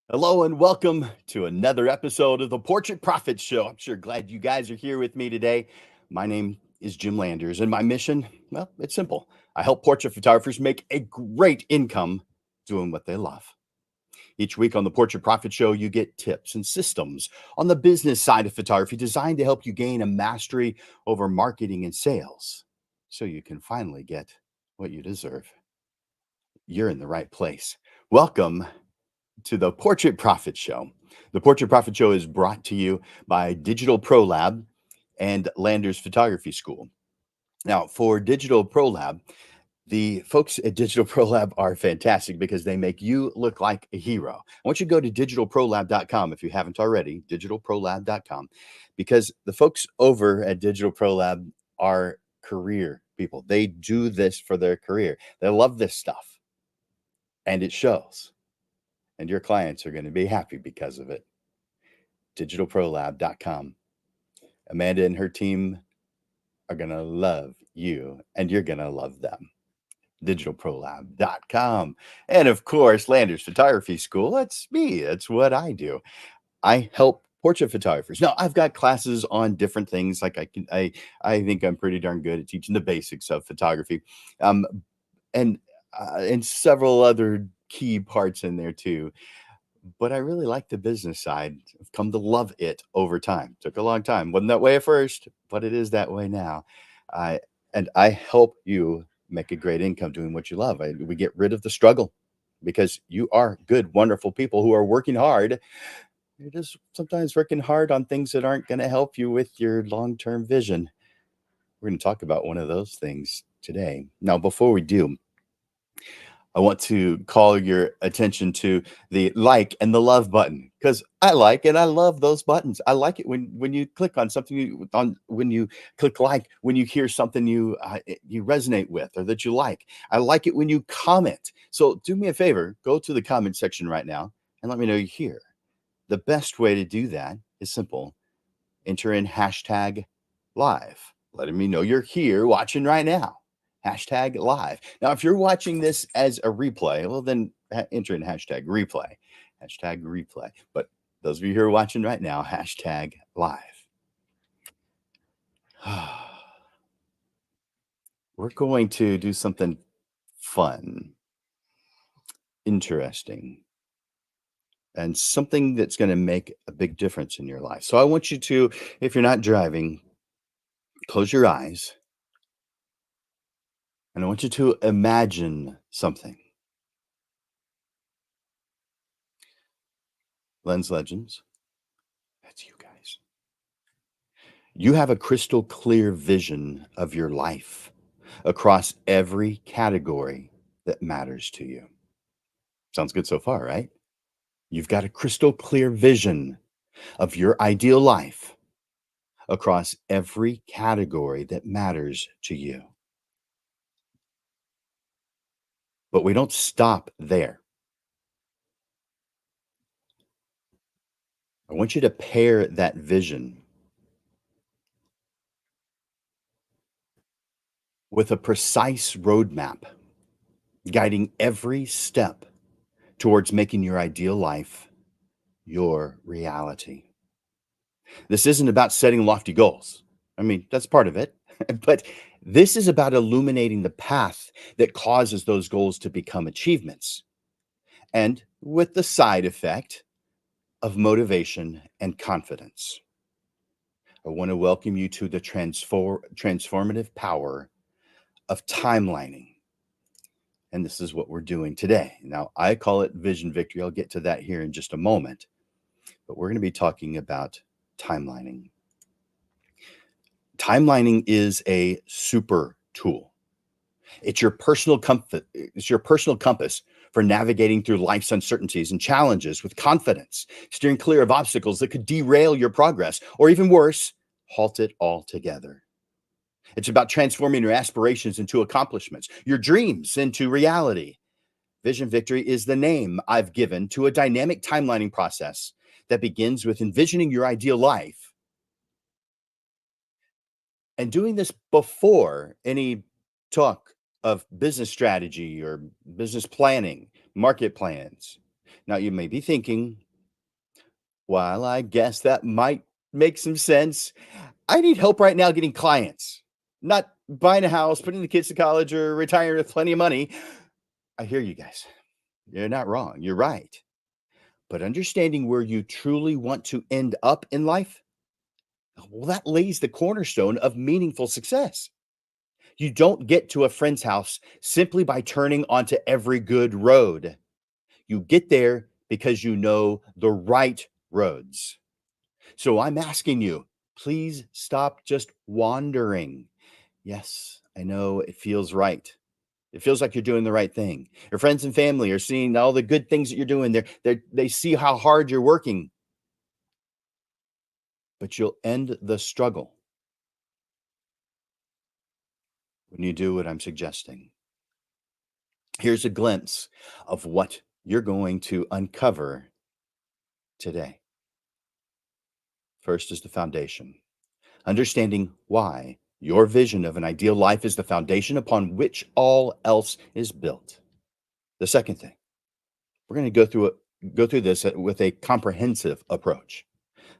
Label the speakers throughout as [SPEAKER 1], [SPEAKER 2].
[SPEAKER 1] Hello and welcome to another episode of the Portrait Profit Show. I'm sure glad you guys are here with me today. My name is Jim Landers, and my mission, well, it's simple. I help portrait photographers make a great income doing what they love. Each week on the Portrait Profit Show, you get tips and systems on the business side of photography designed to help you gain a mastery over marketing and sales so you can finally get what you deserve. You're in the right place. Welcome to the Portrait Profit Show. The Portrait Profit Show is brought to you by Digital Pro Lab and Landers Photography School. Now, for Digital Pro Lab, the folks at Digital Pro Lab are fantastic because they make you look like a hero. I want you to go to digitalprolab.com if you haven't already, digitalprolab.com, because the folks over at Digital Pro Lab are career people. They do this for their career. They love this stuff, and it shows. And your clients are going to be happy because of it. Digitalprolab.com. Amanda and her team are going to love you, and you're going to love them. Digitalprolab.com. And of course, Landers Photography School. That's me. That's what I do. I help portrait photographers. Now, I've got classes on different things. Like I think I'm pretty darn good at teaching the basics of photography, um, and several other key parts in there too. But I really like the business side. I've come to love it over time. Took a long time. Wasn't that way at first, but it is that way now. I and I help you make a great income doing what you love. We get rid of the struggle because you are good, wonderful people who are working hard. You're just sometimes working hard on things that aren't going to help you with your long-term vision. We're going to talk about one of those things today. Now, before we do, I want to call your attention to the like and the love button because I like and I love those buttons. I like it when you click on something when you click like when you hear something you resonate with or that you like. I like it when you comment. So do me a favor, go to the comment section right now and let me know you're here. The best way to do that is simple. Enter in hashtag live, letting me know you're here watching right now. Hashtag live. Now, if you're watching this as a replay, well, then enter in hashtag replay. Hashtag replay. But those of you who are watching right now, hashtag live. We're going to do something fun, interesting, and something that's going to make a big difference in your life. So I want you to, if you're not driving, close your eyes and I want you to imagine something. Lens Legends, that's you guys. You have a crystal clear vision of your life across every category that matters to you. Sounds good so far, right? You've got a crystal clear vision of your ideal life across every category that matters to you. But we don't stop there. I want you to pair that vision with a precise roadmap guiding every step towards making your ideal life your reality. This isn't about setting lofty goals. I mean, that's part of it. But this is about illuminating the path that causes those goals to become achievements. And with the side effect of motivation and confidence. I want to welcome you to the transformative power of timelining. And this is what we're doing today. Now, I call it vision victory. I'll get to that here in just a moment. But we're going to be talking about timelining. Timelining is a super tool. It's your personal comfort. It's your personal compass for navigating through life's uncertainties and challenges with confidence, steering clear of obstacles that could derail your progress, or even worse, halt it altogether. It's about transforming your aspirations into accomplishments, your dreams into reality. Vision Victory is the name I've given to a dynamic timelining process that begins with envisioning your ideal life and doing this before any talk of business strategy or business planning, market plans. Now, you may be thinking, while I guess that might make some sense, I need help right now getting clients, not buying a house, putting the kids to college, or retiring with plenty of money. I hear you guys. You're not wrong. You're right. But understanding where you truly want to end up in life, well, that lays the cornerstone of meaningful success. You don't get to a friend's house simply by turning onto every good road. You get there because you know the right roads. So I'm asking you, please stop just wandering. Yes, I know it feels right. It feels like you're doing the right thing. Your friends and family are seeing all the good things that you're doing. They see how hard you're working, but you'll end the struggle when you do what I'm suggesting. Here's a glimpse of what you're going to uncover today. First is the foundation, understanding why your vision of an ideal life is the foundation upon which all else is built. The second thing, we're going to go through this with a comprehensive approach,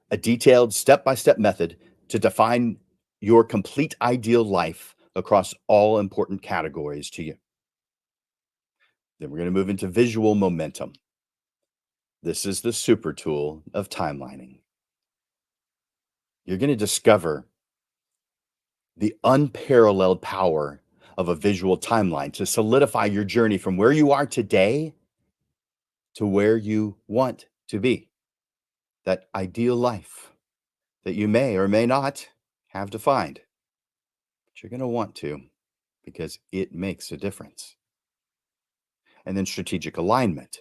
[SPEAKER 1] a detailed step-by-step method to define your complete ideal life across all important categories to you. Then we're going to move into visual momentum. This is the super tool of timelining. You're going to discover the unparalleled power of a visual timeline to solidify your journey from where you are today to where you want to be. That ideal life that you may or may not have defined, but you're going to want to because it makes a difference. And then strategic alignment.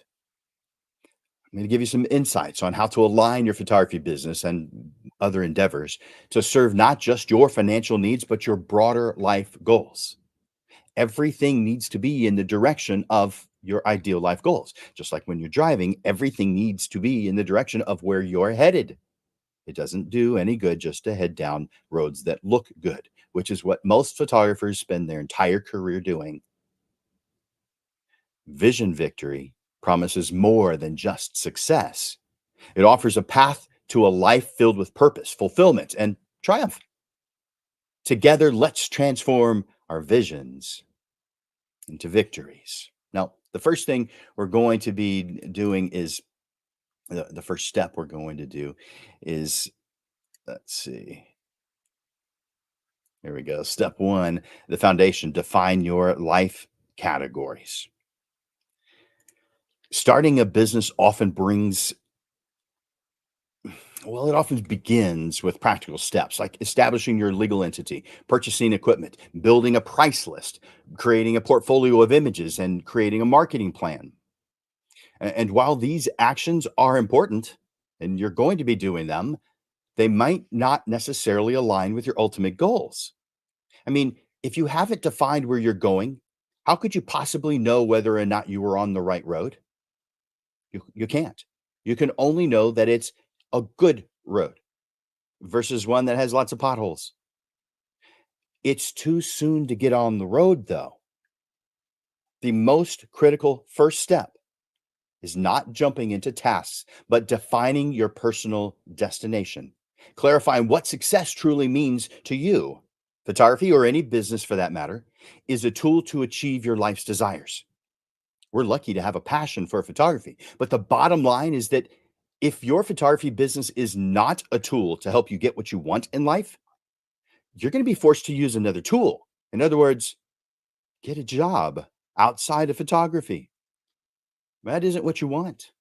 [SPEAKER 1] I'm going to give you some insights on how to align your photography business and other endeavors to serve not just your financial needs, but your broader life goals. Everything needs to be in the direction of your ideal life goals. Just like when you're driving, everything needs to be in the direction of where you're headed. It doesn't do any good just to head down roads that look good, which is what most photographers spend their entire career doing. Vision Victory promises more than just success. It offers a path to a life filled with purpose, fulfillment, and triumph. Together, let's transform our visions into victories. Now, the first thing we're going to be doing is the first step we're going to do is, let's see, here we go. Step one, the foundation, define your life categories. Starting a business often brings Well, it often begins with practical steps like establishing your legal entity, purchasing equipment, building a price list, creating a portfolio of images, and creating a marketing plan. And while these actions are important and you're going to be doing them, they might not necessarily align with your ultimate goals. I mean, if you haven't defined where you're going, how could you possibly know whether or not you were on the right road? You can't. You can only know that it's a good road versus one that has lots of potholes. It's too soon to get on the road, though. The most critical first step is not jumping into tasks, but defining your personal destination, clarifying what success truly means to you. Photography, or any business for that matter, is a tool to achieve your life's desires. We're lucky to have a passion for photography, but the bottom line is that if your photography business is not a tool to help you get what you want in life, you're going to be forced to use another tool. In other words, get a job outside of photography. That isn't what you want.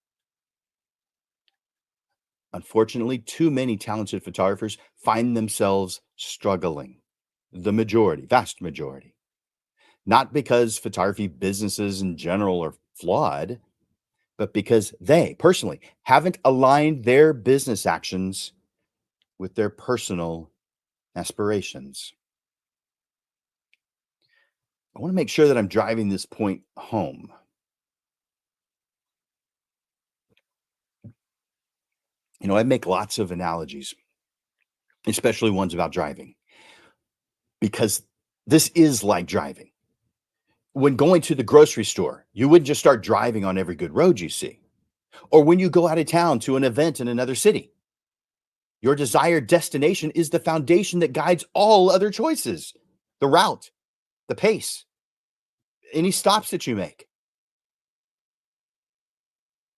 [SPEAKER 1] Unfortunately, too many talented photographers find themselves struggling. The majority, vast majority. Not because photography businesses in general are flawed, but because they personally haven't aligned their business actions with their personal aspirations. I want to make sure that I'm driving this point home. I make lots of analogies, especially ones about driving, because this is like driving. When going to the grocery store, you wouldn't just start driving on every good road you see. Or when you go out of town to an event in another city, your desired destination is the foundation that guides all other choices, the route, the pace, any stops that you make,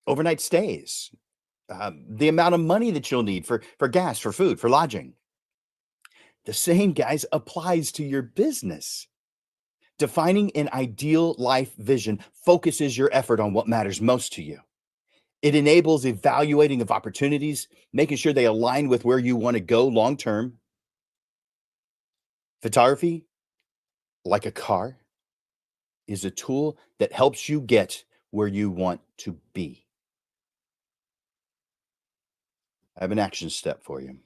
[SPEAKER 1] overnight stays, the amount of money that you'll need for gas, for food, for lodging. The same, guys, applies to your business. Defining an ideal life vision focuses your effort on what matters most to you. It enables evaluating of opportunities, making sure they align with where you want to go long term. Photography, like a car, is a tool that helps you get where you want to be. I have an action step for you.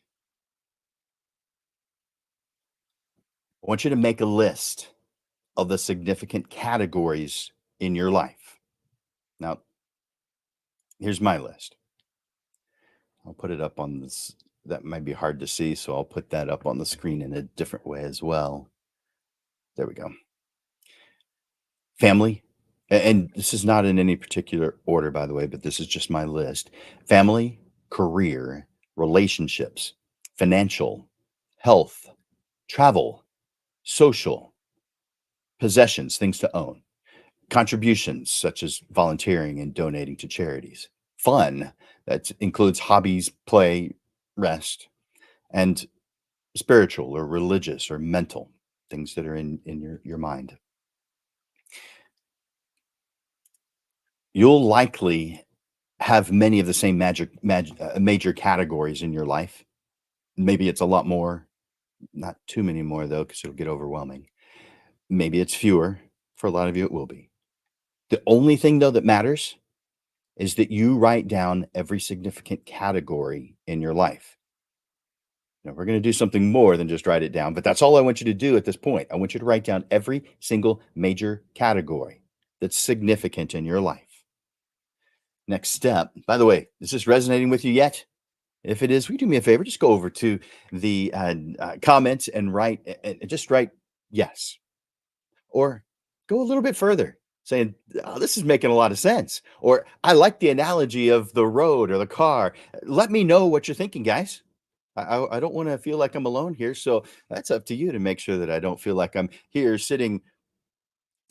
[SPEAKER 1] I want you to make a list of the significant categories in your life. Now, here's my list. I'll put it up on this. That might be hard to see, so I'll put that up on the screen in a different way as well. There we go. Family, and this is not in any particular order, by the way, but this is just my list. Family, career, relationships, financial, health, travel, social, possessions, things to own, contributions such as volunteering and donating to charities, fun that includes hobbies, play, rest, and spiritual or religious or mental things that are in your mind. You'll likely have many of the same major categories in your life. Maybe it's a lot more, not too many more though, because it'll get overwhelming. Maybe it's fewer. For a lot of you, it will be. The only thing though that matters is that you write down every significant category in your life. Now, we're going to do something more than just write it down, but that's all I want you to do at this point. I want you to write down every single major category that's significant in your life. Next step, by the way, is this resonating with you yet? If it is, will you do me a favor? Just go over to the comments and just write yes, or go a little bit further, saying, "Oh, this is making a lot of sense," or "I like the analogy of the road or the car." Let me know what you're thinking, guys. I don't want to feel like I'm alone here, so that's up to you to make sure that I don't feel like I'm here sitting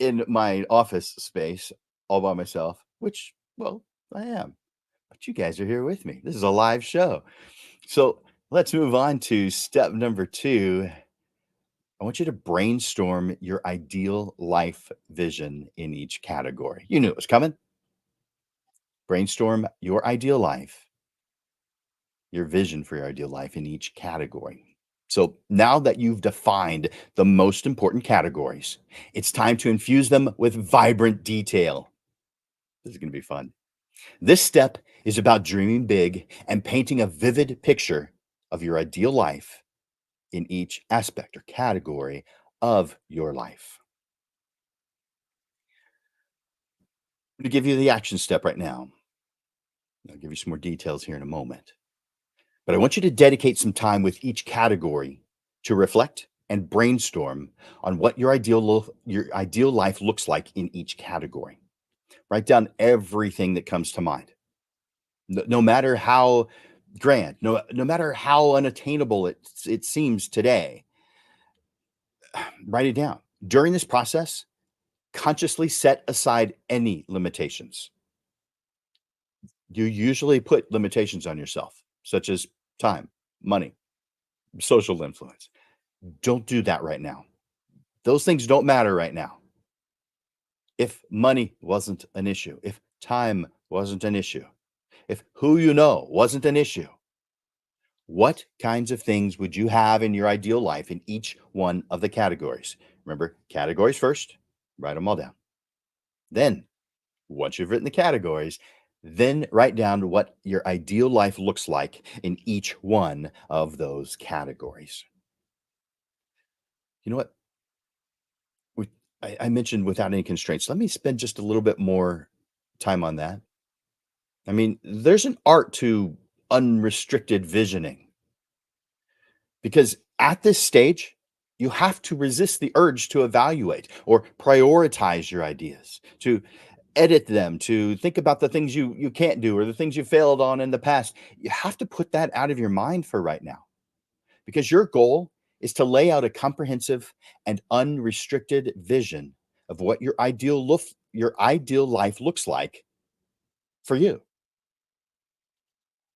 [SPEAKER 1] in my office space all by myself, which, well, I am. But you guys are here with me. This is a live show. So let's move on to step number 2. I want you to brainstorm your ideal life vision in each category. You knew it was coming. Brainstorm your ideal life, your vision for your ideal life in each category. So now that you've defined the most important categories, it's time to infuse them with vibrant detail. This is going to be fun. This step is about dreaming big and painting a vivid picture of your ideal life in each aspect or category of your life. To give you the action step right now, I'll give you some more details here in a moment. But I want you to dedicate some time with each category to reflect and brainstorm on what your ideal life looks like in each category. Write down everything that comes to mind. No matter how grand, no matter how unattainable it seems today, write it down. During this process, consciously set aside any limitations. You usually put limitations on yourself, such as time, money, social influence. Don't do that right now. Those things don't matter right now. If money wasn't an issue, if time wasn't an issue, if who you know wasn't an issue, what kinds of things would you have in your ideal life in each one of the categories? Remember, categories first, write them all down. Then, once you've written the categories, then write down what your ideal life looks like in each one of those categories. You know what? We, I mentioned without any constraints. Let me spend just a little bit more time on that. I mean, there's an art to unrestricted visioning because at this stage, you have to resist the urge to evaluate or prioritize your ideas, to edit them, to think about the things you can't do or the things you failed on in the past. You have to put that out of your mind for right now because your goal is to lay out a comprehensive and unrestricted vision of what your ideal life looks like for you.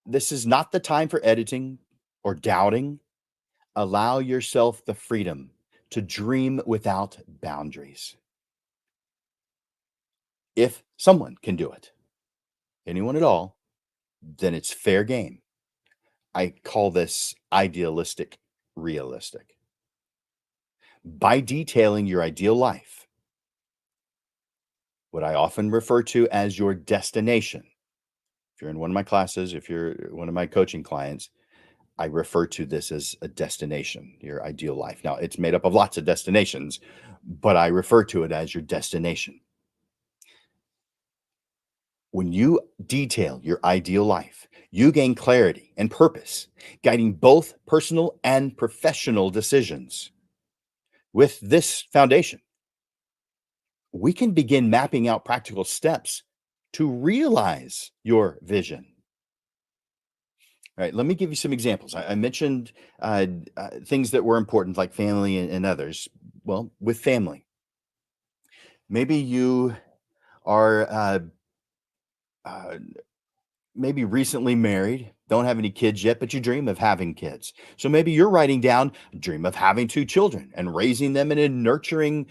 [SPEAKER 1] This is not the time for editing or doubting. Allow yourself the freedom to dream without boundaries. If someone can do it, anyone at all, then it's fair game. I call this idealistic realistic. By detailing your ideal life, what I often refer to as your destination. If you're in one of my classes, if you're one of my coaching clients, I refer to this as a destination, your ideal life. Now, it's made up of lots of destinations, but I refer to it as your destination. When you detail your ideal life, you gain clarity and purpose, guiding both personal and professional decisions. With this foundation, we can begin mapping out practical steps to realize your vision. All right, let me give you some examples. I mentioned things that were important, like family and others. Well, with family, maybe you are uh, maybe recently married, don't have any kids yet, but you dream of having kids. So maybe you're writing down, dream of having two children and raising them in a nurturing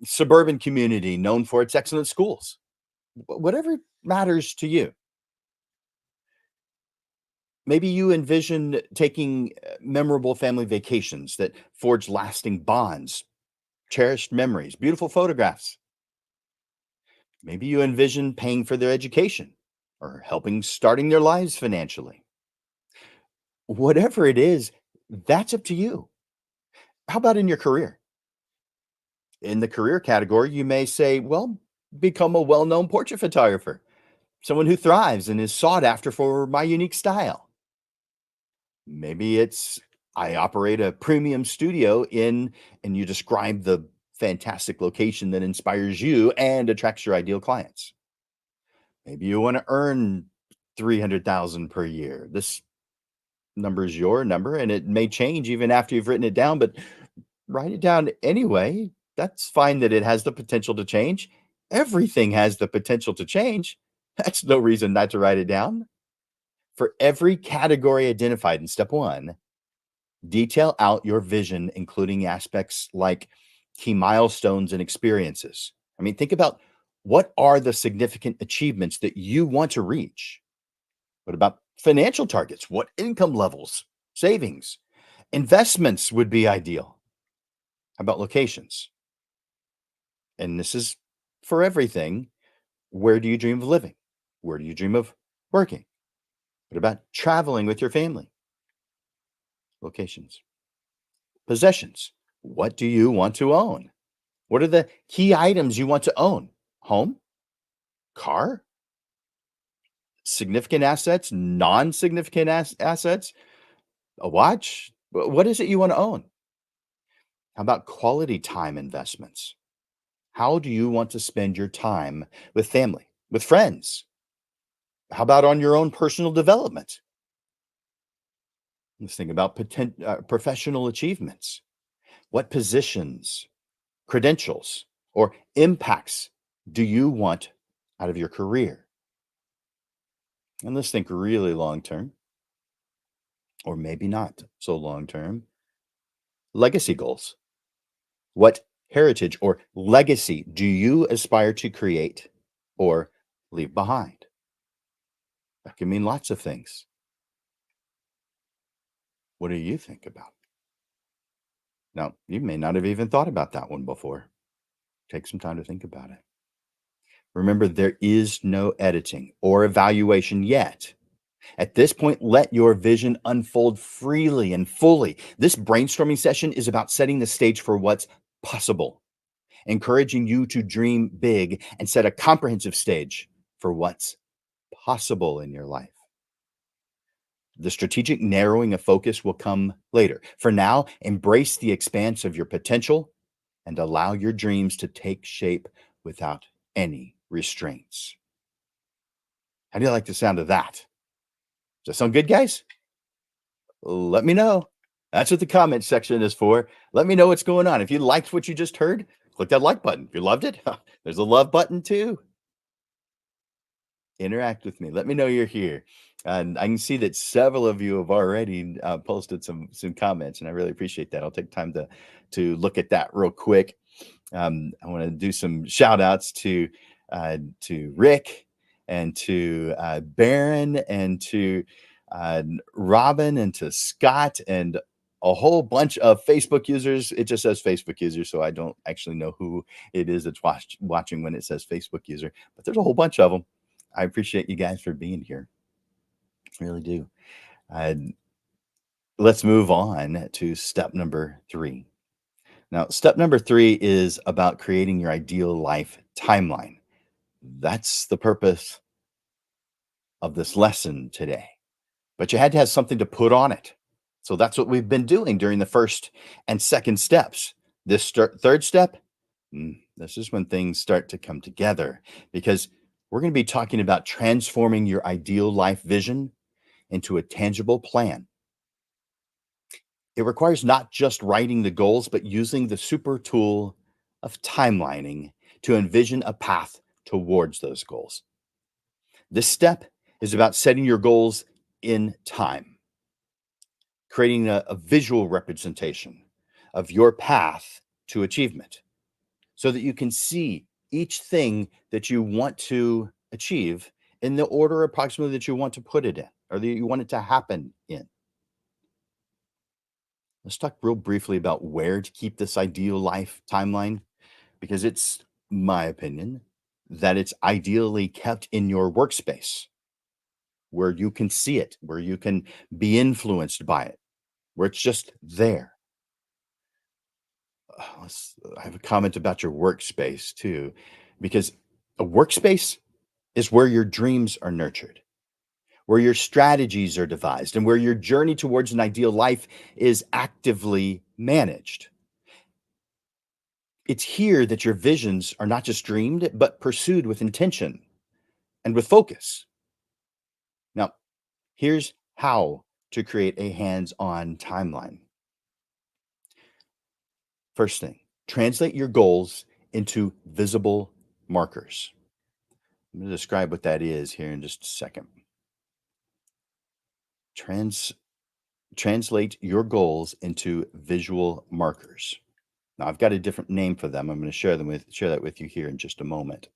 [SPEAKER 1] suburban community known for its excellent schools. Whatever matters to you. Maybe you envision taking memorable family vacations that forge lasting bonds, cherished memories, beautiful photographs. Maybe you envision paying for their education or helping starting their lives financially. Whatever it is, that's up to you. How about in your career? In the career category, you may say, well, become a well known portrait photographer, someone who thrives and is sought after for my unique style. Maybe it's I operate a premium studio and you describe the fantastic location that inspires you and attracts your ideal clients. Maybe you want to earn 300,000 per year. This number is your number and it may change even after you've written it down, but write it down anyway. That's fine that it has the potential to change. Everything has the potential to change. That's no reason not to write it down. For every category identified in step one, detail out your vision, including aspects like key milestones and experiences. I mean, think about what are the significant achievements that you want to reach? What about financial targets? What income levels, savings, investments would be ideal? How about locations? And this is for everything. Where do you dream of living? Where do you dream of working? What about traveling with your family? Locations. Possessions. What do you want to own? What are the key items you want to own? Home, car, significant assets, non significant assets, a watch? What is it you want to own? How about quality time investments? How do you want to spend your time with family, with friends? How about on your own personal development? Let's think about professional achievements. What positions, credentials, or impacts do you want out of your career? And let's think really long term, or maybe not so long term. Legacy goals. What heritage or legacy do you aspire to create or leave behind? That can mean lots of things. What do you think about? Now, you may not have even thought about that one before. Take some time to think about it. Remember, there is no editing or evaluation yet. At this point, let your vision unfold freely and fully. This brainstorming session is about setting the stage for what's possible, encouraging you to dream big and set a comprehensive stage for what's possible in your life. The strategic narrowing of focus will come later. For now, embrace the expanse of your potential and allow your dreams to take shape without any restraints. How do you like the sound of that? Does that sound good, guys? Let me know. That's what the comment section is for. Let me know what's going on. If you liked what you just heard, click that like button. If you loved it, there's a love button too. Interact with me. Let me know you're here. And I can see that several of you have already posted some comments, and I really appreciate that. I'll take time to look at that real quick. I want to do some shout outs to Rick and to Baron and to Robin and to Scott and a whole bunch of Facebook users. It just says Facebook user, so I don't actually know who it is that's watching when it says Facebook user, but there's a whole bunch of them. I appreciate you guys for being here. I really do. Uh, let's move on to step number 3. Now, step number 3 is about creating your ideal life timeline. That's the purpose of this lesson today. But you had to have something to put on it. So that's what we've been doing during the first and second steps. This third step, this is when things start to come together because we're going to be talking about transforming your ideal life vision into a tangible plan. It requires not just writing the goals, but using the super tool of timelining to envision a path towards those goals. This step is about setting your goals in time, creating a visual representation of your path to achievement so that you can see each thing that you want to achieve in the order approximately that you want to put it in or that you want it to happen in. Let's talk real briefly about where to keep this ideal life timeline because it's my opinion that it's ideally kept in your workspace where you can see it, where you can be influenced by it, where it's just there. I have a comment about your workspace too, because a workspace is where your dreams are nurtured, where your strategies are devised, and where your journey towards an ideal life is actively managed. It's here that your visions are not just dreamed, but pursued with intention and with focus. Now, here's how to create a hands on timeline. First thing, translate your goals into visible markers. I'm going to describe what that is here in just a second. Trans- Translate your goals into visual markers. Now, I've got a different name for them. I'm going to share that with you here in just a moment.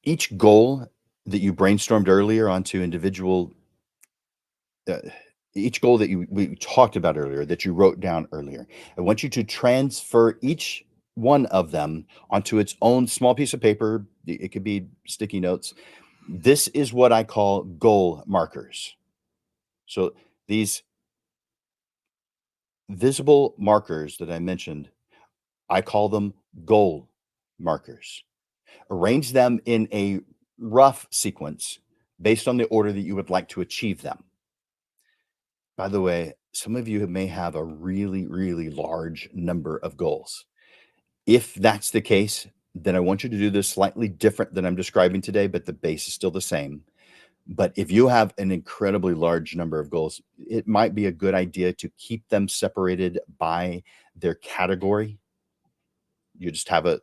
[SPEAKER 1] Each goal that you brainstormed earlier onto individual uh, each goal that we talked about earlier that you wrote down earlier. I want you to transfer each one of them onto its own small piece of paper. It could be sticky notes. This is what I call goal markers. So these visible markers that I mentioned, I call them goal markers. Arrange them in a rough sequence based on the order that you would like to achieve them. By the way, some of you may have a really, really large number of goals. If that's the case, then I want you to do this slightly different than I'm describing today, but the base is still the same. But if you have an incredibly large number of goals, it might be a good idea to keep them separated by their category. You just have a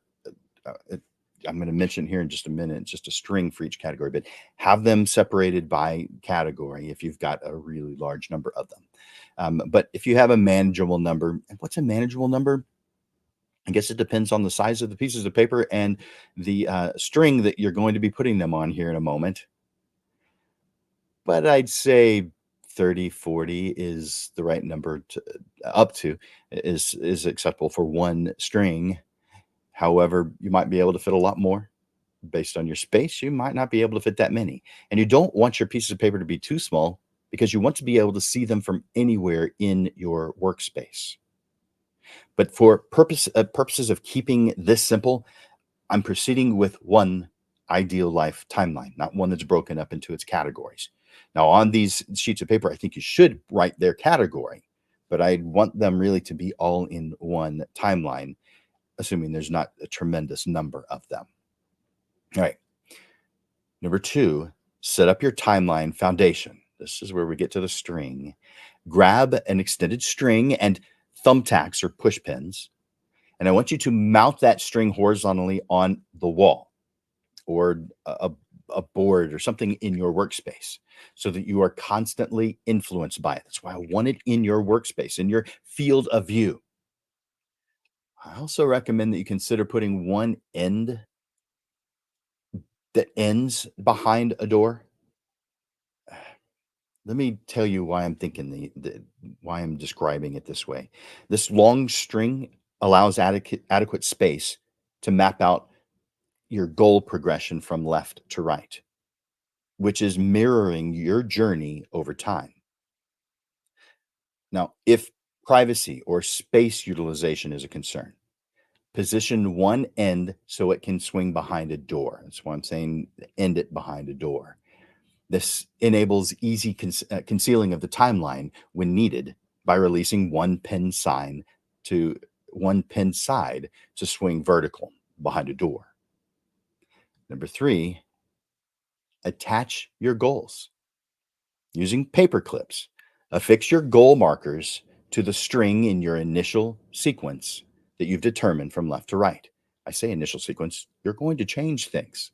[SPEAKER 1] I'm going to mention here in just a minute, just a string for each category, but have them separated by category if you've got a really large number of them. But if you have a manageable number, what's a manageable number? I guess it depends on the size of the pieces of paper and the string that you're going to be putting them on here in a moment. But I'd say 30, 40 is the right number to up to is acceptable for one string. However, you might be able to fit a lot more based on your space. You might not be able to fit that many. And you don't want your pieces of paper to be too small because you want to be able to see them from anywhere in your workspace. But for purposes of keeping this simple, I'm proceeding with one ideal life timeline, not one that's broken up into its categories. Now, on these sheets of paper, I think you should write their category, but I want them really to be all in one timeline, assuming there's not a tremendous number of them. All right. Number two, set up your timeline foundation. This is where we get to the string. Grab an extended string and thumbtacks or push pins, and I want you to mount that string horizontally on the wall or a board or something in your workspace so that you are constantly influenced by it. That's why I want it in your workspace, in your field of view. I also recommend that you consider putting one end that ends behind a door. Let me tell you why I'm thinking why I'm describing it this way. This long string allows adequate space to map out your goal progression from left to right, which is mirroring your journey over time. Now, if privacy or space utilization is a concern, position one end so it can swing behind a door. That's why I'm saying end it behind a door. This enables easy concealing of the timeline when needed by releasing to one pin side to swing vertical behind a door. Number three, attach your goals using paper clips. Affix your goal markers to the string in your initial sequence that you've determined from left to right. I say initial sequence, you're going to change things,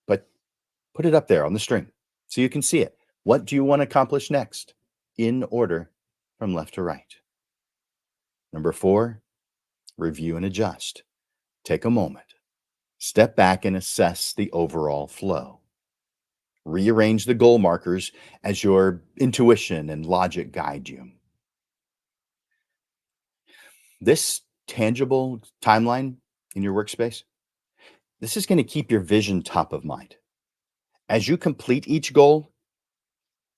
[SPEAKER 1] but put it up there on the string so you can see it. What do you want to accomplish next in order from left to right? Number four, review and adjust. Take a moment, step back and assess the overall flow. Rearrange the goal markers as your intuition and logic guide you. This tangible timeline in your workspace, this is going to keep your vision top of mind. As you complete each goal,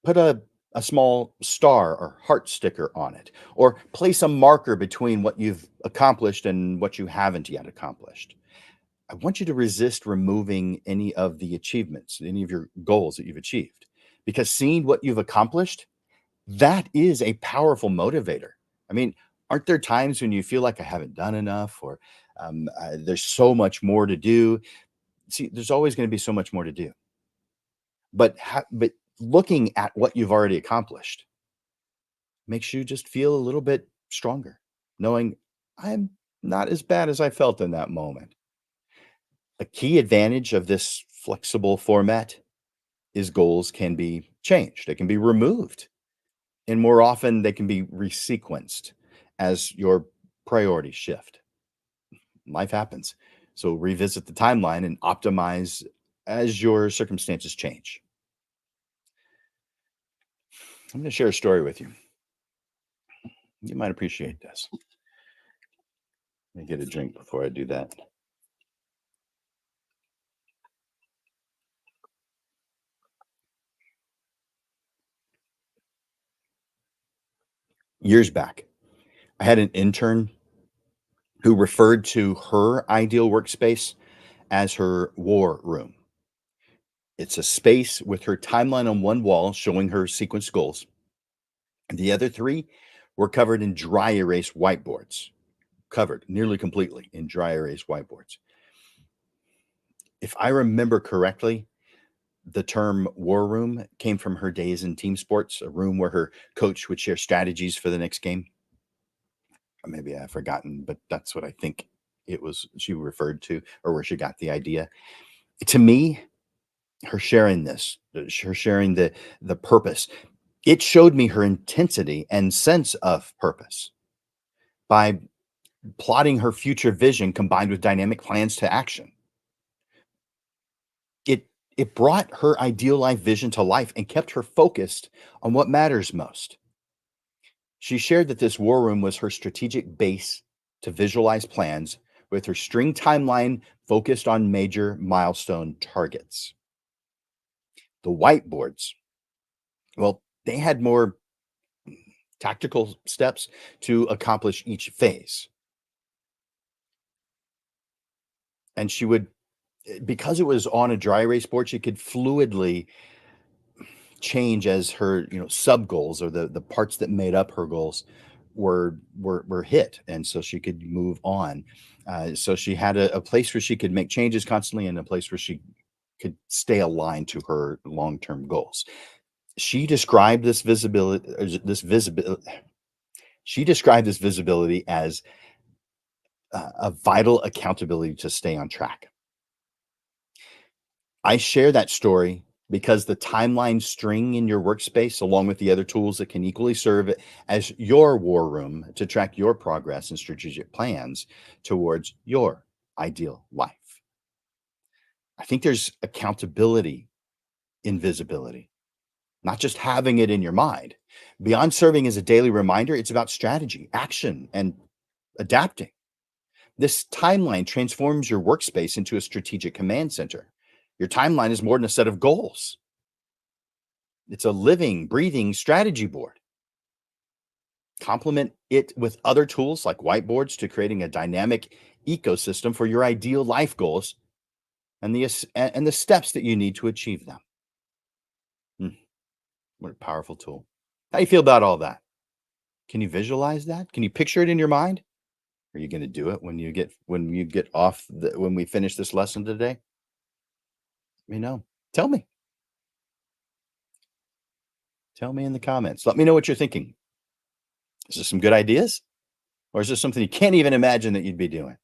[SPEAKER 1] put a small star or heart sticker on it, or place a marker between what you've accomplished and what you haven't yet accomplished. I want you to resist removing any of the achievements, any of your goals that you've achieved, because seeing what you've accomplished, that is a powerful motivator. I mean, aren't there times when you feel like I haven't done enough or there's so much more to do? See, there's always going to be so much more to do. But looking at what you've already accomplished makes you just feel a little bit stronger, knowing I'm not as bad as I felt in that moment. A key advantage of this flexible format is goals can be changed, they can be removed, and more often they can be resequenced as your priorities shift. Life happens. So revisit the timeline and optimize as your circumstances change. I'm going to share a story with you. You might appreciate this. Let me get a drink before I do that. Years back, I had an intern who referred to her ideal workspace as her war room. It's a space with her timeline on one wall showing her sequence goals. And the other three were covered in dry erase whiteboards, covered nearly completely in dry erase whiteboards. If I remember correctly, the term war room came from her days in team sports, a room where her coach would share strategies for the next game. Or maybe I've forgotten, but that's what I think it was she referred to or where she got the idea. To me, her sharing this, her sharing the purpose, it showed me her intensity and sense of purpose by plotting her future vision combined with dynamic plans to action. It brought her ideal life vision to life and kept her focused on what matters most. She shared that this war room was her strategic base to visualize plans with her string timeline focused on major milestone targets. The whiteboards, well, they had more tactical steps to accomplish each phase. And she would, because it was on a dry erase board, she could fluidly change as her, sub goals or the parts that made up her goals were hit, and so she could move on. So she had a place where she could make changes constantly, and a place where she could stay aligned to her long-term goals. She described this visibility, she described this visibility as a vital accountability to stay on track. I share that story because the timeline string in your workspace, along with the other tools that can equally serve as your war room to track your progress and strategic plans towards your ideal life. I think there's accountability in visibility, not just having it in your mind. Beyond serving as a daily reminder, it's about strategy, action, and adapting. This timeline transforms your workspace into a strategic command center. Your timeline is more than a set of goals. It's a living, breathing strategy board. Complement it with other tools like whiteboards to creating a dynamic ecosystem for your ideal life goals and the steps that you need to achieve them. Mm, what a powerful tool. How do you feel about all that? Can you visualize that? Can you picture it in your mind? Are you going to do it when you get off when we finish this lesson today? Let me know. Tell me. Tell me in the comments. Let me know what you're thinking. Is this some good ideas? Or is this something you can't even imagine that you'd be doing?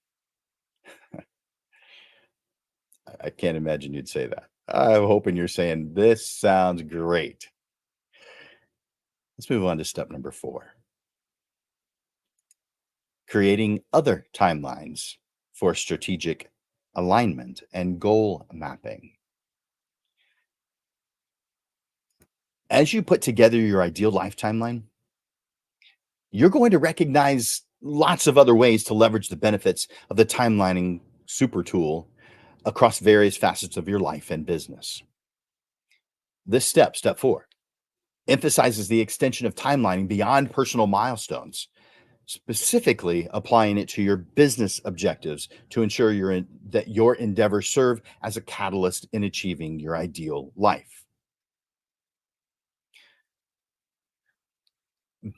[SPEAKER 1] I can't imagine you'd say that. I'm hoping you're saying, "This sounds great." Let's move on to step number 4, creating other timelines for strategic alignment and goal mapping. As you put together your ideal life timeline, you're going to recognize lots of other ways to leverage the benefits of the timelining super tool across various facets of your life and business. This step 4, emphasizes the extension of timelining beyond personal milestones, specifically applying it to your business objectives to ensure that your endeavors serve as a catalyst in achieving your ideal life.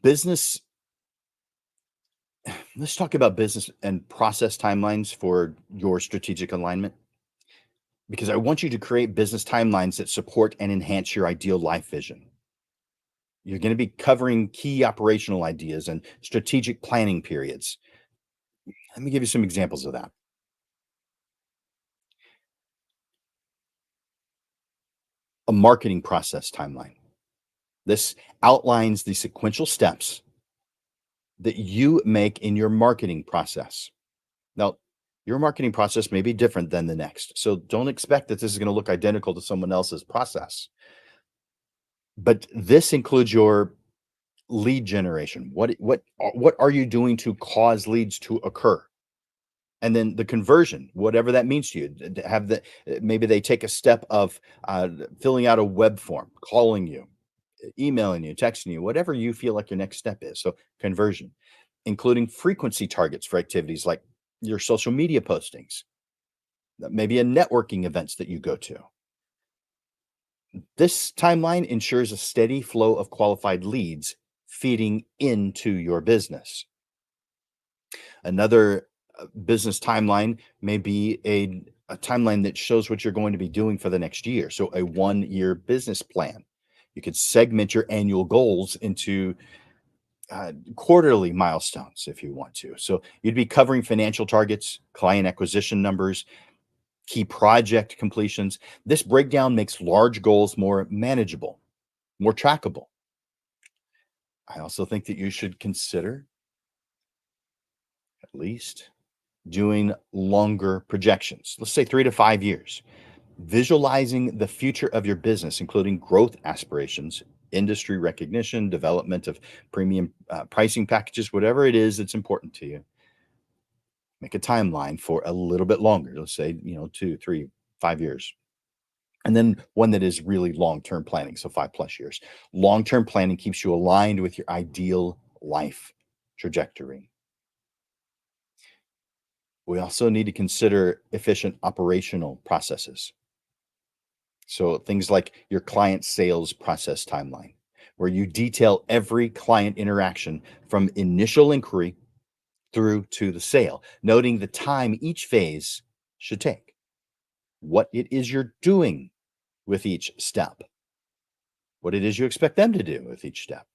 [SPEAKER 1] Business, let's talk about business and process timelines for your strategic alignment because I want you to create business timelines that support and enhance your ideal life vision. You're going to be covering key operational ideas and strategic planning periods. Let me give you some examples of that. A marketing process timeline. This outlines the sequential steps that you make in your marketing process. Now, your marketing process may be different than the next. So don't expect that this is going to look identical to someone else's process. But this includes your lead generation. What are you doing to cause leads to occur? And then the conversion, whatever that means to you, have maybe they take a step of filling out a web form, calling you, emailing you, texting you, whatever you feel like your next step is. So conversion, including frequency targets for activities like your social media postings, maybe a networking events that you go to. This timeline ensures a steady flow of qualified leads feeding into your business. Another business timeline may be a timeline that shows what you're going to be doing for the next year. So, a 1 year business plan. You could segment your annual goals into quarterly milestones if you want to. So, you'd be covering financial targets, client acquisition numbers, key project completions. This breakdown makes large goals more manageable, more trackable. I also think that you should consider at least doing longer projections, let's say 3 to 5 years, visualizing the future of your business, including growth aspirations, industry recognition, development of premium pricing packages, whatever it is that's important to you. Make a timeline for a little bit longer. Let's say, 2, 3, 5 years. And then one that is really long term planning. So 5+ years. Long term planning keeps you aligned with your ideal life trajectory. We also need to consider efficient operational processes. So things like your client sales process timeline, where you detail every client interaction from initial inquiry through to the sale, noting the time each phase should take, what it is you're doing with each step, what it is you expect them to do with each step,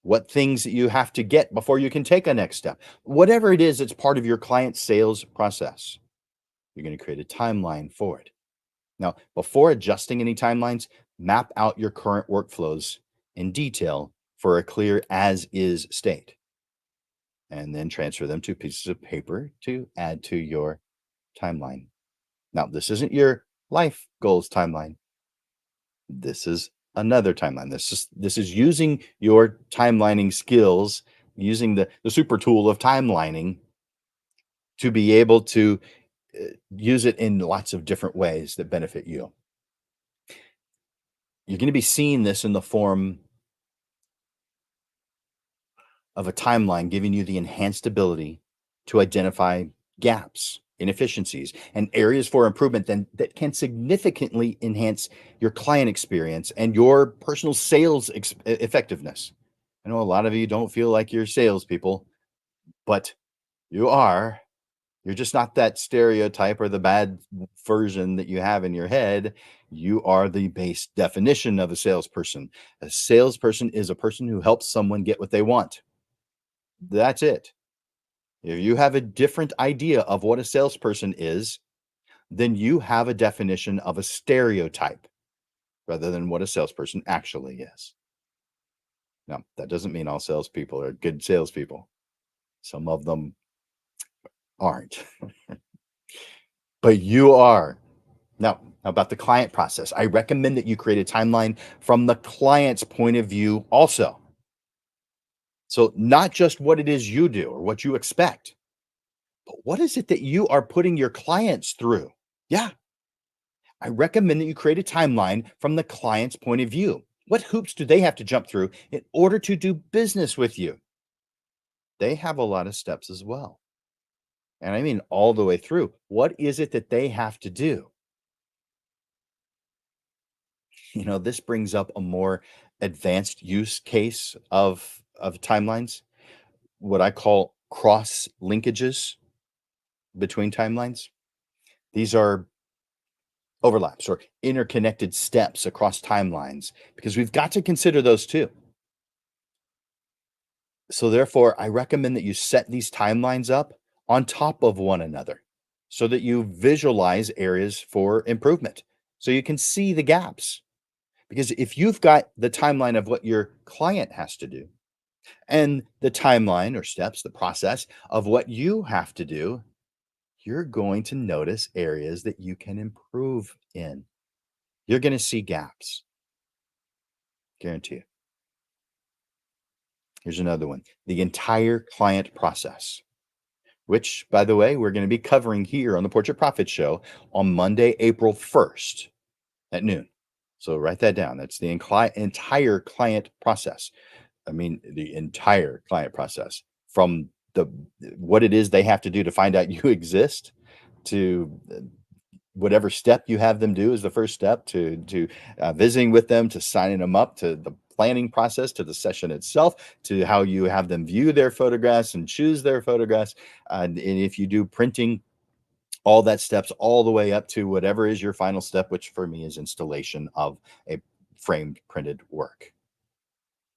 [SPEAKER 1] what things that you have to get before you can take a next step. Whatever it is that's part of your client sales process, you're going to create a timeline for it. Now, before adjusting any timelines, map out your current workflows in detail for a clear as is state, and then transfer them to pieces of paper to add to your timeline. Now, this isn't your life goals timeline. This is another timeline. This is using your timelining skills, using the super tool of timelining to be able to use it in lots of different ways that benefit you. You're going to be seeing this in the form of a timeline giving you the enhanced ability to identify gaps, inefficiencies, and areas for improvement then that can significantly enhance your client experience and your personal sales effectiveness. I know a lot of you don't feel like you're salespeople, but you are. You're just not that stereotype or the bad version that you have in your head. You are the base definition of a salesperson. A salesperson is a person who helps someone get what they want. That's it. If you have a different idea of what a salesperson is, then you have a definition of a stereotype rather than what a salesperson actually is. Now, that doesn't mean all salespeople are good salespeople. Some of them aren't, but you are. Now, about the client process, I recommend that you create a timeline from the client's point of view also. So, not just what it is you do or what you expect, but what is it that you are putting your clients through? Yeah, I recommend that you create a timeline from the client's point of view. What hoops do they have to jump through in order to do business with you? They have a lot of steps as well. And I mean, all the way through. What is it that they have to do? This brings up a more advanced use case of timelines, what I call cross linkages between timelines. These are overlaps or interconnected steps across timelines because we've got to consider those too. So therefore, I recommend that you set these timelines up on top of one another so that you visualize areas for improvement. So you can see the gaps. Because if you've got the timeline of what your client has to do and the timeline or steps, the process of what you have to do, you're going to notice areas that you can improve in. You're going to see gaps, guarantee it. Here's another one, the entire client process, which, by the way, we're going to be covering here on the Portrait Profit Show on Monday, April 1st at noon. So write that down. That's the entire client process. I mean, the entire client process from the what it is they have to do to find out you exist to whatever step you have them do is the first step to visiting with them, to signing them up, to the planning process, to the session itself, to how you have them view their photographs and choose their photographs, and if you do printing, all that steps all the way up to whatever is your final step, which for me is installation of a framed printed work.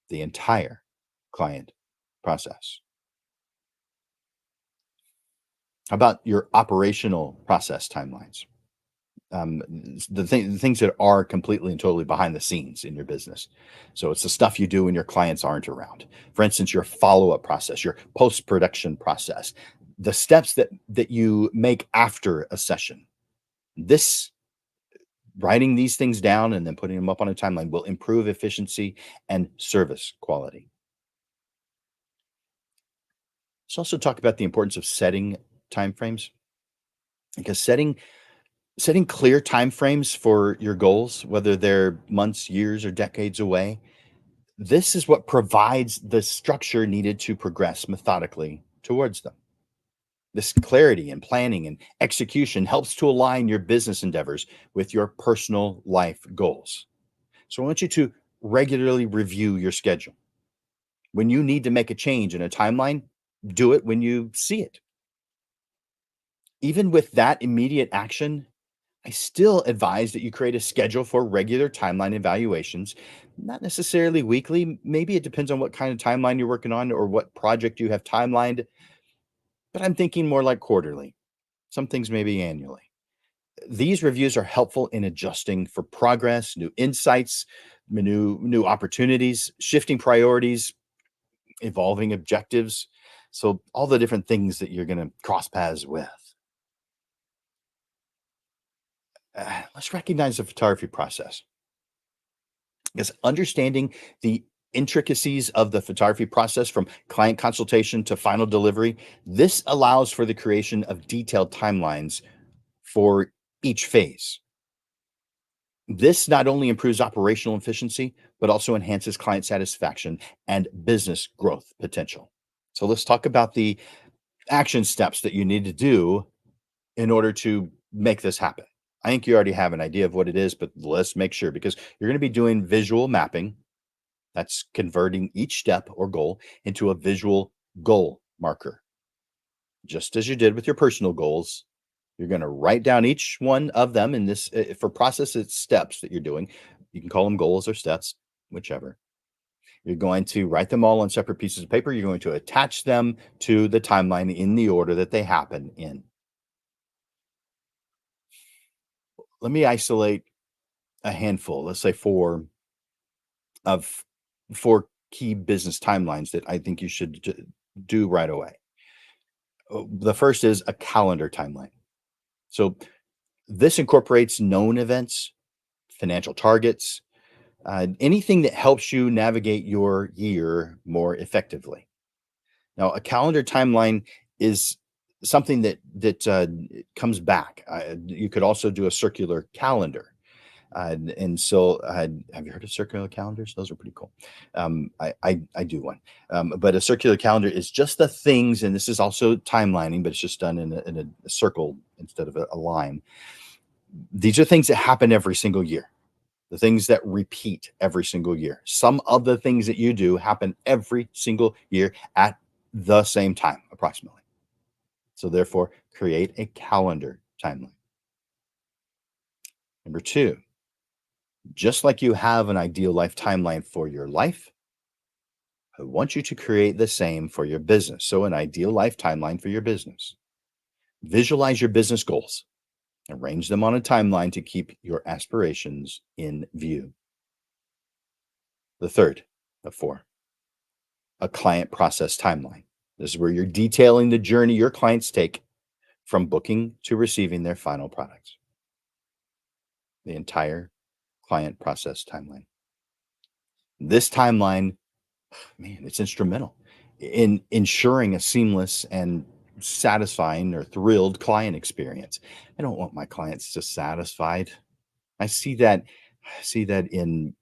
[SPEAKER 1] The entire client process. How about your operational process timelines? The things that are completely and totally behind the scenes in your business. So it's the stuff you do when your clients aren't around. For instance, your follow-up process, your post-production process, the steps that you make after a session. This Writing these things down and then putting them up on a timeline will improve efficiency and service quality. Let's also talk about the importance of setting timeframes because setting clear timeframes for your goals, whether they're months, years, or decades away, this is what provides the structure needed to progress methodically towards them. This clarity and planning and execution helps to align your business endeavors with your personal life goals. So I want you to regularly review your schedule. When you need to make a change in a timeline, do it when you see it. Even with that immediate action, I still advise that you create a schedule for regular timeline evaluations, not necessarily weekly. Maybe it depends on what kind of timeline you're working on or what project you have timelined, but I'm thinking more like quarterly, some things maybe annually. These reviews are helpful in adjusting for progress, new insights, new opportunities, shifting priorities, evolving objectives. So all the different things that you're going to cross paths with. Let's recognize the photography process because understanding the intricacies of the photography process from client consultation to final delivery, this allows for the creation of detailed timelines for each phase. This not only improves operational efficiency, but also enhances client satisfaction and business growth potential. So let's talk about the action steps that you need to do in order to make this happen. I think you already have an idea of what it is, but let's make sure because you're going to be doing visual mapping. That's converting each step or goal into a visual goal marker. Just as you did with your personal goals, you're going to write down each one of them in this for process it's steps that you're doing. You can call them goals or steps, whichever. You're going to write them all on separate pieces of paper. You're going to attach them to the timeline in the order that they happen in. Let me isolate a handful, let's say of four key business timelines that I think you should do right away. The first is a calendar timeline. So this incorporates known events, financial targets, anything that helps you navigate your year more effectively. Now, a calendar timeline is something that comes back. You could also do a circular calendar. And so, have you heard of circular calendars? Those are pretty cool. I do one, but a circular calendar is just the things, and this is also timelining, but it's just done in a circle instead of a line. These are things that happen every single year. The things that repeat every single year. Some of the things that you do happen every single year at the same time, approximately. So, therefore, create a calendar timeline. Number two, just like you have an ideal life timeline for your life, I want you to create the same for your business. So, an ideal life timeline for your business. Visualize your business goals, arrange them on a timeline to keep your aspirations in view. The third of four, a client process timeline. This is where you're detailing the journey your clients take from booking to receiving their final product. The entire client process timeline. This timeline, man, it's instrumental in ensuring a seamless and satisfying or thrilled client experience. I don't want my clients just satisfied. I see that in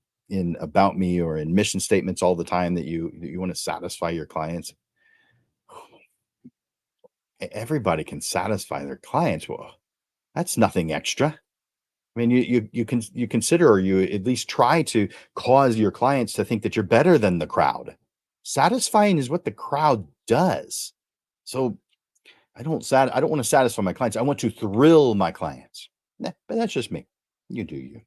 [SPEAKER 1] about me or in mission statements all the time that you want to satisfy your clients. Everybody can satisfy their clients. Well, that's nothing extra. I mean, you consider or you at least try to cause your clients to think that you're better than the crowd. Satisfying is what the crowd does. So I don't want to satisfy my clients. I want to thrill my clients. But that's just me. You do you.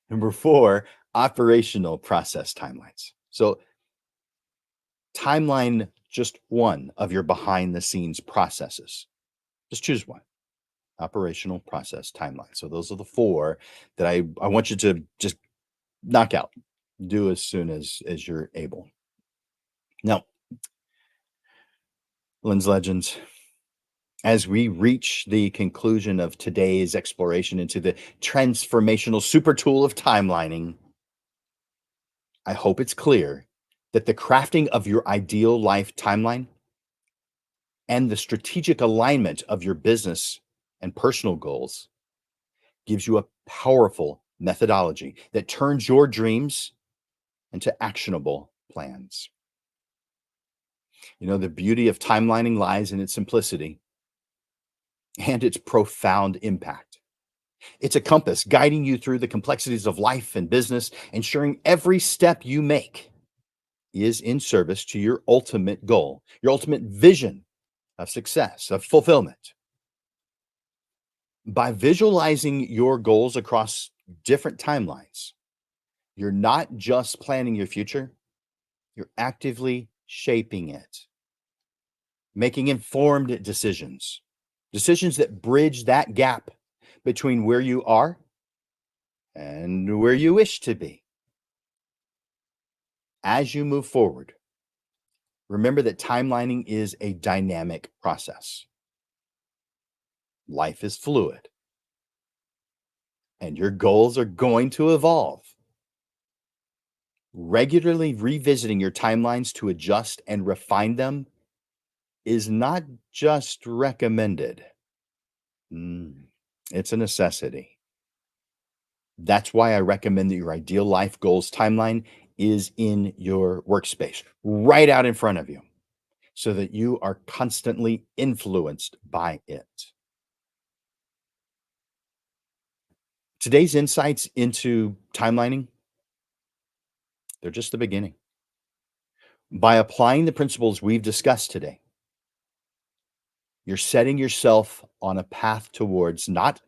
[SPEAKER 1] Number four, operational process timelines. So timeline just one of your behind the scenes processes. Just choose one. Operational process timeline. So those are the four that I want you to just knock out. Do as soon as you're able. Now, Lens Legends, as we reach the conclusion of today's exploration into the transformational super tool of timelining, I hope it's clear that the crafting of your ideal life timeline and the strategic alignment of your business and personal goals gives you a powerful methodology that turns your dreams into actionable plans. You know, the beauty of timelining lies in its simplicity. and its profound impact. It's a compass guiding you through the complexities of life and business, ensuring every step you make is in service to your ultimate goal, your ultimate vision of success, of fulfillment. By visualizing your goals across different timelines, you're not just planning your future, you're actively shaping it, making informed decisions, decisions that bridge that gap between where you are and where you wish to be. As you move forward, remember that timelining is a dynamic process. Life is fluid, and your goals are going to evolve. Regularly revisiting your timelines to adjust and refine them is not just recommended, mm, it's a necessity. That's why I recommend that your ideal life goals timeline is in your workspace, right out in front of you, so that you are constantly influenced by it. Today's insights into timelining, they're just the beginning. By applying the principles we've discussed today, you're setting yourself on a path towards not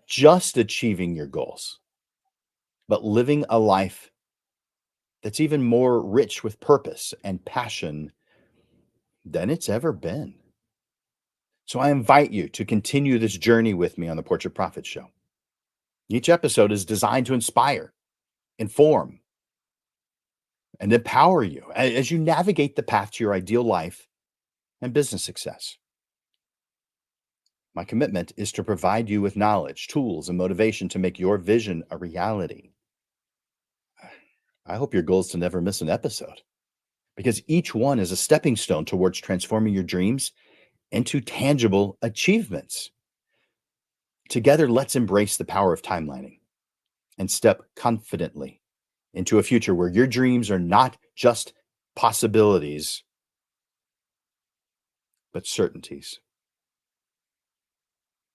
[SPEAKER 1] just achieving your goals, but living a life that's even more rich with purpose and passion than it's ever been. So I invite you to continue this journey with me on the Portrait Profit Show. Each episode is designed to inspire, inform, and empower you as you navigate the path to your ideal life and business success. My commitment is to provide you with knowledge, tools, and motivation to make your vision a reality. I hope your goal is to never miss an episode because each one is a stepping stone towards transforming your dreams into tangible achievements. Together, let's embrace the power of timelining and step confidently into a future where your dreams are not just possibilities, but certainties.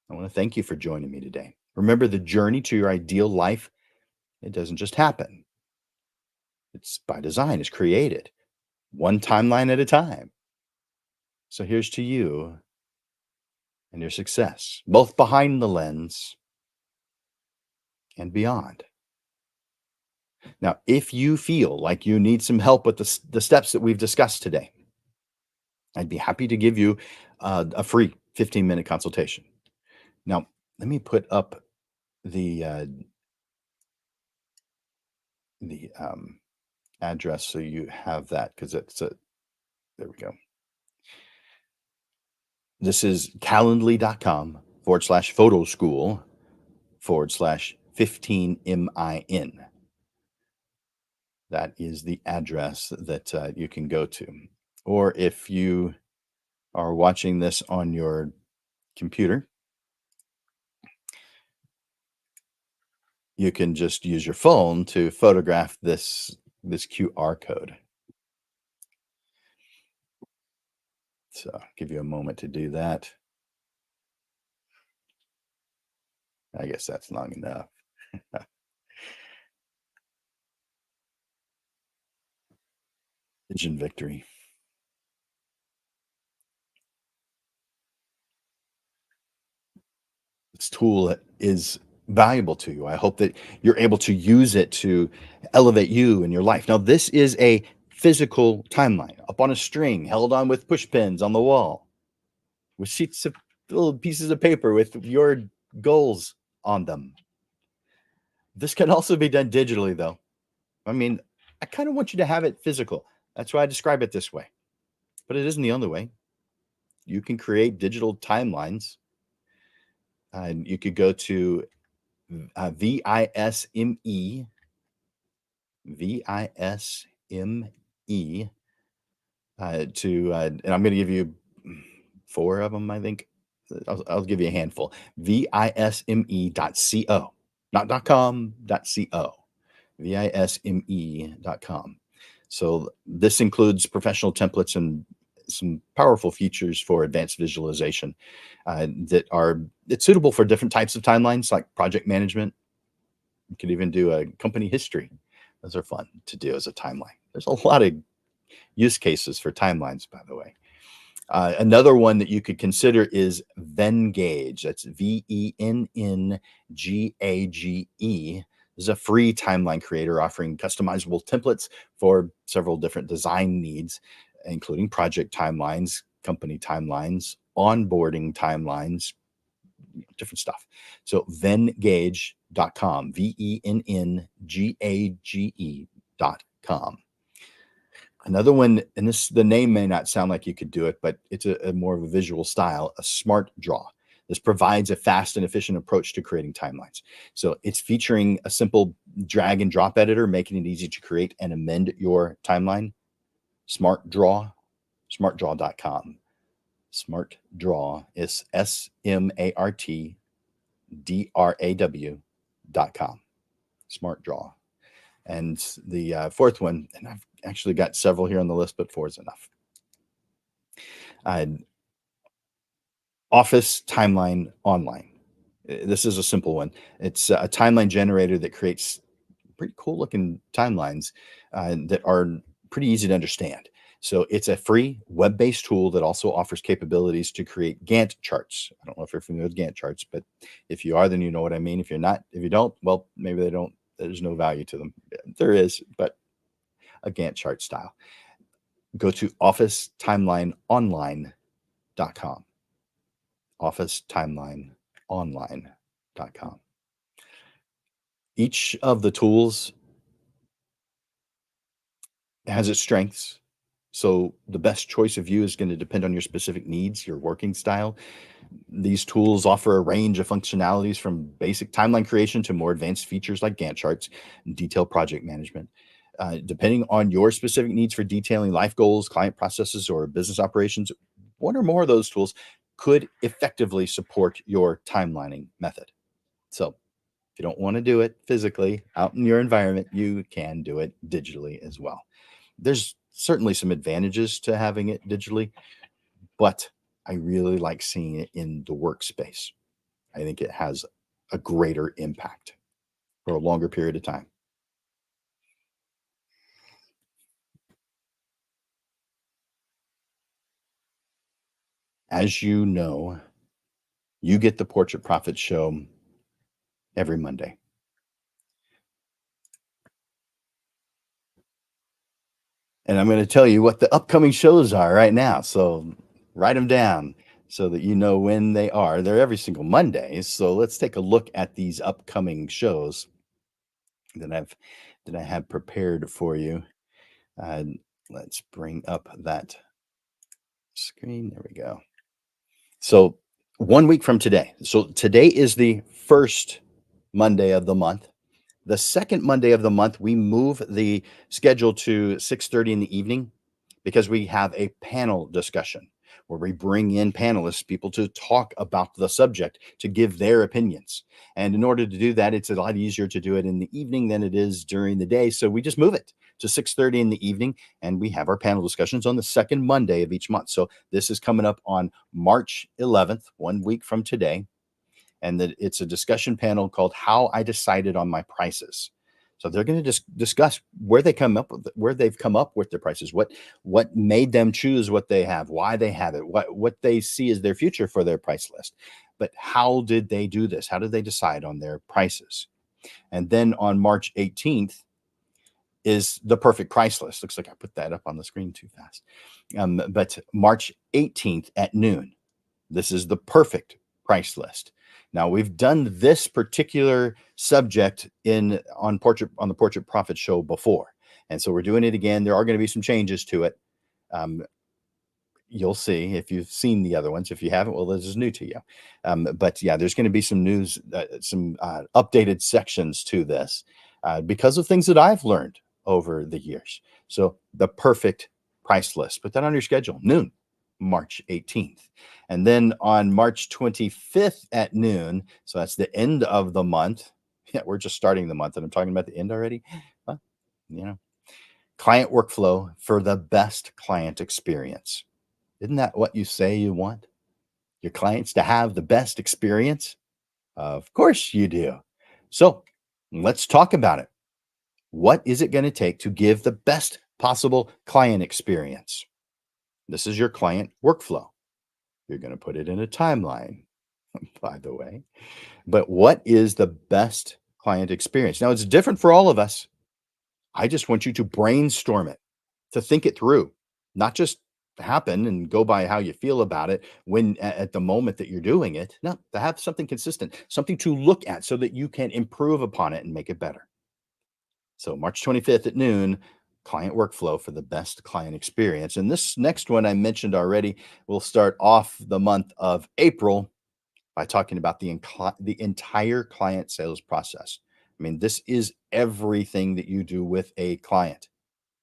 [SPEAKER 1] I want to thank you for joining me today. Remember, the journey to your ideal life, it doesn't just happen. It's by design, it's created one timeline at a time. So here's to you and your success, both behind the lens and beyond. Now, if you feel like you need some help with the steps that we've discussed today, I'd be happy to give you a free 15-minute consultation. Now, let me put up the the address so you have that because it's a there we go. This is calendly.com/photo school/15min. That is the address that you can go to. Or if you are watching this on your computer, you can just use your phone to photograph this QR code. So I'll give you a moment to do that. I guess that's long enough. Vision victory. This tool is valuable to you. I hope that you're able to use it to elevate you in your life. Now, this is a physical timeline up on a string, held on with push pins on the wall, with sheets of little pieces of paper with your goals on them. This can also be done digitally, though. I mean, I kind of want you to have it physical. That's why I describe it this way. But it isn't the only way. You can create digital timelines, and you could go to VISME, VISME, and I'm going to give you four of them, I think. I'll give you a handful. VISME.co, not .com, .co. VISME.com. So this includes professional templates and some powerful features for advanced visualization that are it's suitable for different types of timelines, like project management. You could even do a company history. Those are fun to do as a timeline. There's a lot of use cases for timelines, by the way. Another one that you could consider is Vengage. That's VENNGAGE. This is a free timeline creator offering customizable templates for several different design needs, including project timelines, company timelines, onboarding timelines, different stuff. So vengage.com, VENNGAGE.com. Another one, and this the name may not sound like you could do it, but it's a more of a visual style, a smart draw. This provides a fast and efficient approach to creating timelines. So it's featuring a simple drag and drop editor, making it easy to create and amend your timeline. Smart Draw, smartdraw.com. Smart Draw is SMARTDRAW.com. Smart Draw. And the fourth one, and I've actually got several here on the list, but four is enough. Uh, Office Timeline Online. This is a simple one. It's a timeline generator that creates pretty cool looking timelines that are pretty easy to understand. So it's a free web-based tool that also offers capabilities to create Gantt charts. I don't know if you're familiar with Gantt charts, but if you are, then you know what I mean. If you're not, if you don't, well, maybe they don't. There's no value to them. There is, but a Gantt chart style. Go to officetimelineonline.com. Officetimelineonline.com. Each of the tools has its strengths. So the best choice of you is going to depend on your specific needs, your working style. These tools offer a range of functionalities from basic timeline creation to more advanced features like Gantt charts and detailed project management. Depending on your specific needs for detailing life goals, client processes, or business operations, one or more of those tools could effectively support your timelining method. So if you don't want to do it physically out in your environment, you can do it digitally as well. There's certainly some advantages to having it digitally, but I really like seeing it in the workspace. I think it has a greater impact for a longer period of time. As you know, you get the Portrait Profit Show every Monday. And I'm going to tell you what the upcoming shows are right now. So write them down so that you know when they are. They're every single Monday. So let's take a look at these upcoming shows that I have prepared for you. Uh, let's bring up that screen. There we go. So 1 week from today. So today is the first Monday of the month. The second Monday of the month, we move the schedule to 6:30 in the evening because we have a panel discussion where we bring in panelists, people to talk about the subject, to give their opinions. And in order to do that, it's a lot easier to do it in the evening than it is during the day. So we just move it to 6:30 in the evening, and we have our panel discussions on the second Monday of each month. So this is coming up on March 11th, 1 week from today, and that it's a discussion panel called "How I Decided on My Prices." So they're going to just discuss where they've come up with their prices, what made them choose what they have, why they have it, what they see as their future for their price list. But how did they do this? How did they decide on their prices? And then on March 18th is the perfect price list. Looks like I put that up on the screen too fast. But March 18th at noon, this is the perfect price list. Now we've done this particular subject in on the Portrait Profit Show before, and so we're doing it again. There are going to be some changes to it. Um, you'll see if you've seen the other ones. If you haven't, well, this is new to you. But yeah, there's going to be some news, some updated sections to this because of things that I've learned over the years. So the perfect price list. Put that on your schedule. Noon, March 18th. And then on March 25th at noon, so that's the end of the month. Yeah, we're just starting the month and I'm talking about the end already. Well, you know, client workflow for the best client experience. Isn't that what you say you want? Your clients to have the best experience? Of course you do. So let's talk about it. What is it going to take to give the best possible client experience? This is your client workflow. You're going to put it in a timeline, by the way. But what is the best client experience? Now, it's different for all of us. I just want you to brainstorm it, to think it through, not just happen and go by how you feel about it when at the moment that you're doing it. No, to have something consistent, something to look at so that you can improve upon it and make it better. So, March 25th at noon, client workflow for the best client experience. And this next one I mentioned already will start off the month of April by talking about the entire client sales process. I mean, this is everything that you do with a client.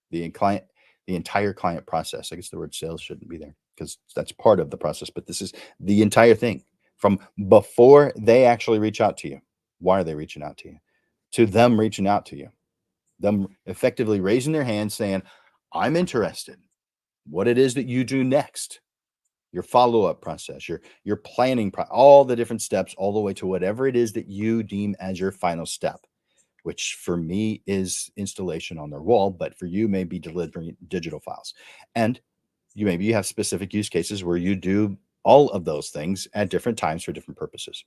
[SPEAKER 1] The client the entire client process. I guess the word sales shouldn't be there because that's part of the process, but this is the entire thing from before they actually reach out to you. Why are they reaching out to you? To them reaching out to you, them effectively raising their hand saying, I'm interested. What it is that you do next, your follow-up process, your planning, all the different steps, all the way to whatever it is that you deem as your final step, which for me is installation on their wall, but for you may be delivering digital files. And you have specific use cases where you do all of those things at different times for different purposes.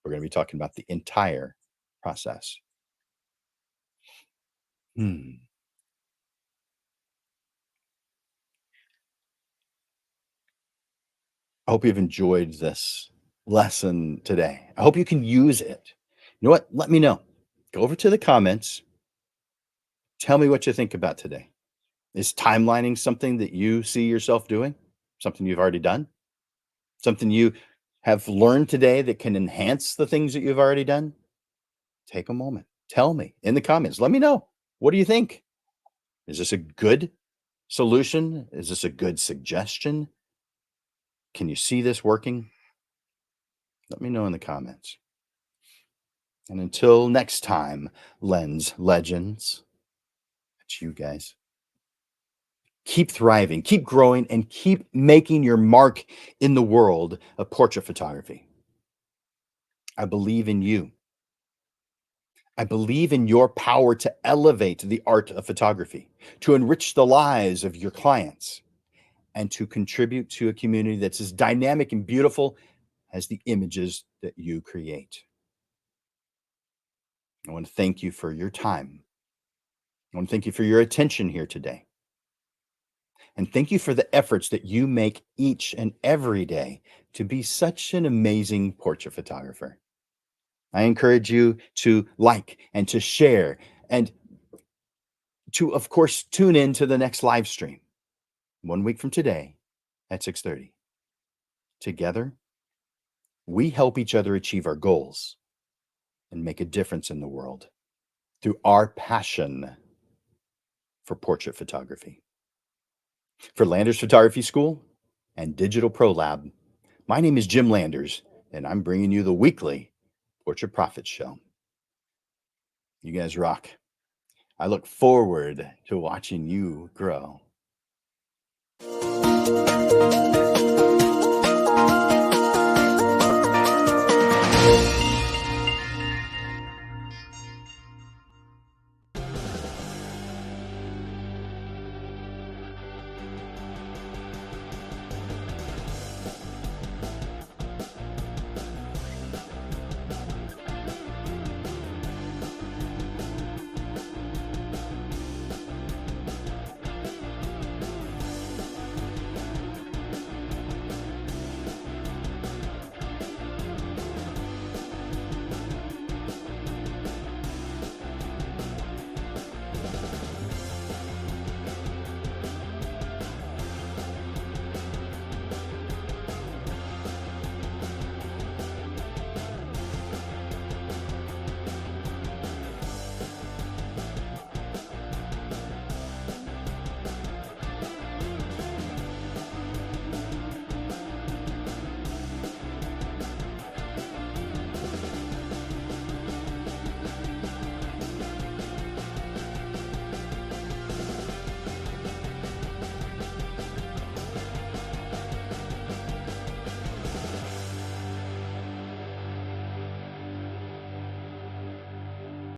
[SPEAKER 1] We're going to be talking about the entire process. Hmm. I hope you've enjoyed this lesson today. I hope you can use it. You know what? Let me know. Go over to the comments. Tell me what you think about today. Is timelining something that you see yourself doing? Something you've already done? Something you have learned today that can enhance the things that you've already done? Take a moment. Tell me in the comments. Let me know. What do you think? Is this a good solution? Is this a good suggestion? Can you see this working? Let me know in the comments. And until next time, Lens Legends, it's you guys. Keep thriving, keep growing, and keep making your mark in the world of portrait photography. I believe in you. I believe in your power to elevate the art of photography, to enrich the lives of your clients, and to contribute to a community that's as dynamic and beautiful as the images that you create. I want to thank you for your time. I want to thank you for your attention here today. And thank you for the efforts that you make each and every day to be such an amazing portrait photographer. I encourage you to like and to share and to, of course, tune in to the next live stream 1 week from today at 6:30. Together, we help each other achieve our goals and make a difference in the world through our passion for portrait photography. For Landers Photography School and Digital Pro Lab, my name is Jim Landers, and I'm bringing you the weekly Portrait Profits Show. You guys rock. I look forward to watching you grow.